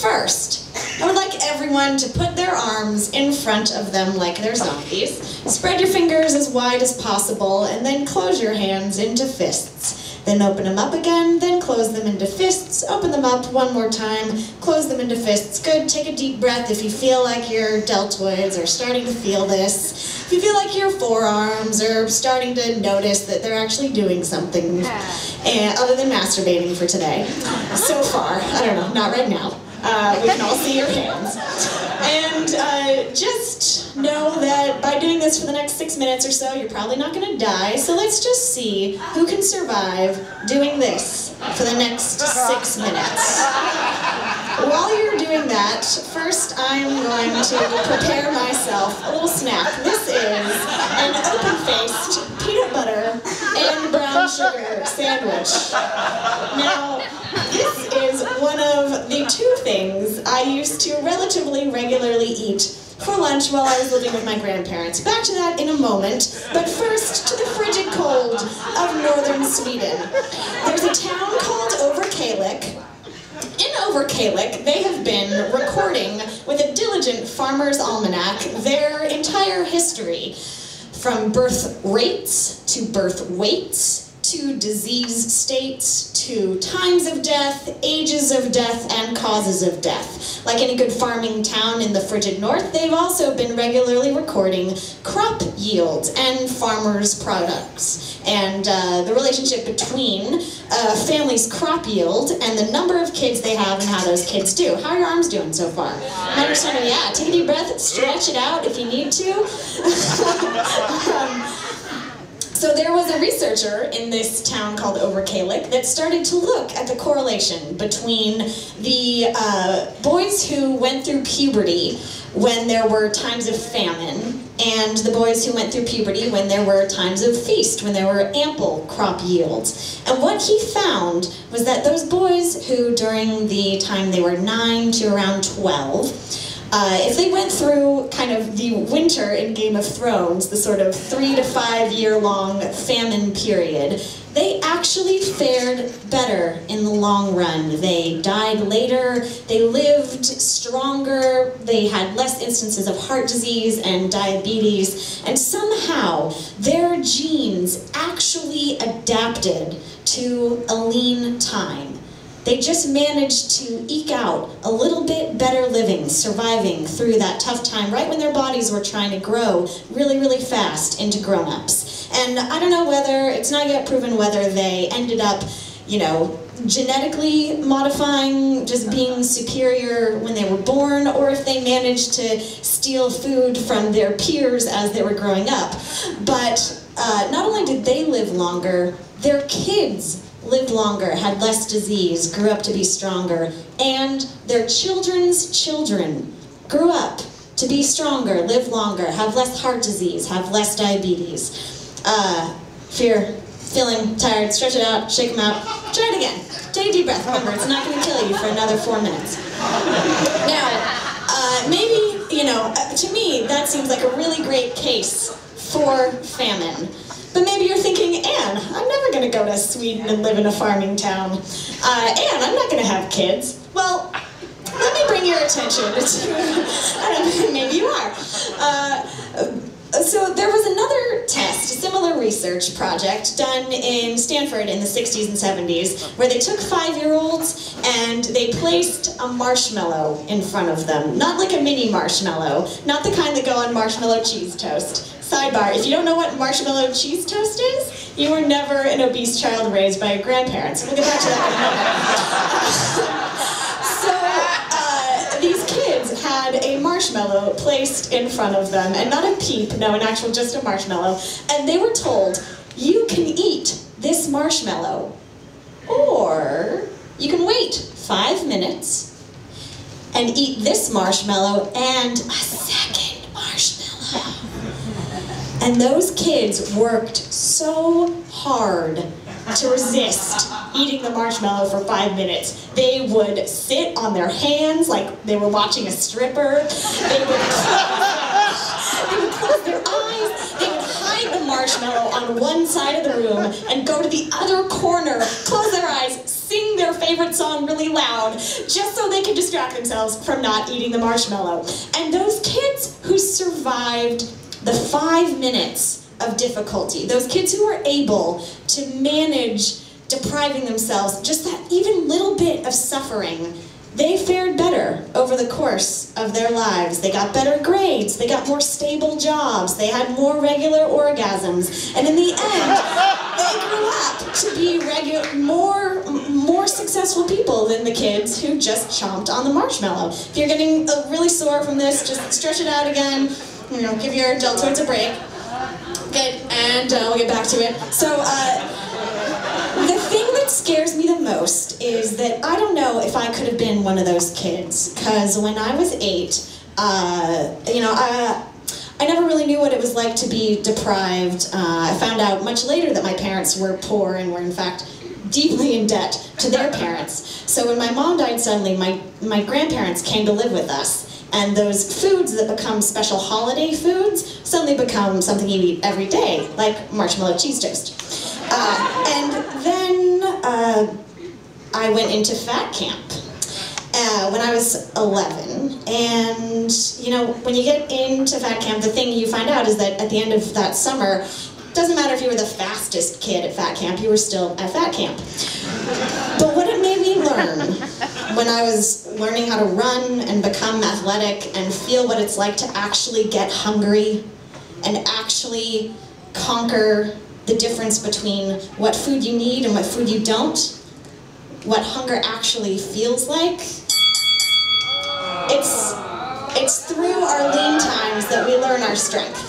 first, I would like everyone to put their arms in front of them like they're zombies. Spread your fingers as wide as possible, and then close your hands into fists. Then open them up again, then close them into fists. Open them up one more time, close them into fists. Good, take a deep breath if you feel like your deltoids are starting to feel this. If you feel like your forearms are starting to notice that they're actually doing something other than masturbating for today. So far, I don't know, not right now. We can all see your hands. And just know that by doing this for the next 6 minutes or so, you're probably not going to die. So let's just see who can survive doing this for the next 6 minutes. While you're doing that, first I'm going to prepare myself a little snack. This is an open-faced peanut butter and brown sugar sandwich. Now, this is one of the 2 things I used to relatively regularly eat for lunch while I was living with my grandparents. Back to that in a moment, but first to the frigid cold of northern Sweden. There's a town called Överkalix. In Överkalix, they have been recording with a diligent farmer's almanac their entire history, from birth rates to birth weights, to disease states, to times of death, ages of death, and causes of death. Like any good farming town in the frigid north, they've also been regularly recording crop yields and farmers' products, and the relationship between a family's crop yield and the number of kids they have and how those kids do. How are your arms doing so far? Yeah, take a deep breath, stretch it out if you need to. So there was a researcher in this town called Överkalix that started to look at the correlation between the boys who went through puberty when there were times of famine and the boys who went through puberty when there were times of feast, when there were ample crop yields. And what he found was that those boys who during the time they were 9 to around 12, if they went through kind of the winter in Game of Thrones, the sort of 3 to 5 year long famine period, they actually fared better in the long run. They died later, they lived stronger, they had less instances of heart disease and diabetes, and somehow their genes actually adapted to a lean time. They just managed to eke out a little bit better living, surviving through that tough time, right when their bodies were trying to grow really, really fast into grown-ups. And I don't know whether, it's not yet proven whether they ended up, you know, genetically modifying, just being superior when they were born, or if they managed to steal food from their peers as they were growing up. But not only did they live longer, their kids lived longer, had less disease, grew up to be stronger, and their children's children grew up to be stronger, live longer, have less heart disease, have less diabetes. If you're feeling tired, stretch it out, shake them out, try it again. Take a deep breath. Remember, it's not going to kill you for another 4 minutes. Now, maybe, you know, to me, that seems like a really great case for famine. But maybe you're thinking, Anne, I'm never going to go to Sweden and live in a farming town. Anne, I'm not going to have kids. Well, let me bring your attention to, I don't know, maybe you are. So there was another test, a similar research project done in Stanford in the 60s and 70s, where they took 5-year-olds and they placed a marshmallow in front of them. Not like a mini marshmallow, not the kind that go on marshmallow cheese toast. Sidebar, if you don't know what marshmallow cheese toast is, you were never an obese child raised by your grandparents. We'll get back to that in a moment. So these kids had a marshmallow placed in front of them, and not a peep, no, an actual just a marshmallow, and they were told, you can eat this marshmallow, or you can wait 5 minutes and eat this marshmallow and a second marshmallow. And those kids worked so hard to resist eating the marshmallow for 5 minutes. They would sit on their hands like they were watching a stripper. They would close their eyes. They would hide the marshmallow on one side of the room and go to the other corner, close their eyes, sing their favorite song really loud just so they could distract themselves from not eating the marshmallow. And those kids who survived the 5 minutes of difficulty, those kids who were able to manage depriving themselves just that even little bit of suffering, they fared better over the course of their lives. They got better grades, they got more stable jobs, they had more regular orgasms, and in the end, they grew up to be more successful people than the kids who just chomped on the marshmallow. If you're getting really sore from this, just stretch it out again, you know, give your deltoids a break. Good, and we'll get back to it. So, the thing that scares me the most is that I don't know if I could have been one of those kids, because when I was 8, you know, I never really knew what it was like to be deprived. I found out much later that my parents were poor and were in fact deeply in debt to their parents. So when my mom died suddenly, my grandparents came to live with us. And those foods that become special holiday foods suddenly become something you eat every day, like marshmallow cheese toast. And then I went into fat camp when I was 11. And, you know, when you get into fat camp, the thing you find out is that at the end of that summer, it doesn't matter if you were the fastest kid at fat camp, you were still at fat camp. But what it made me learn when I was learning how to run and become athletic and feel what it's like to actually get hungry and actually conquer the difference between what food you need and what food you don't, what hunger actually feels like, it's through our lean times that we learn our strength.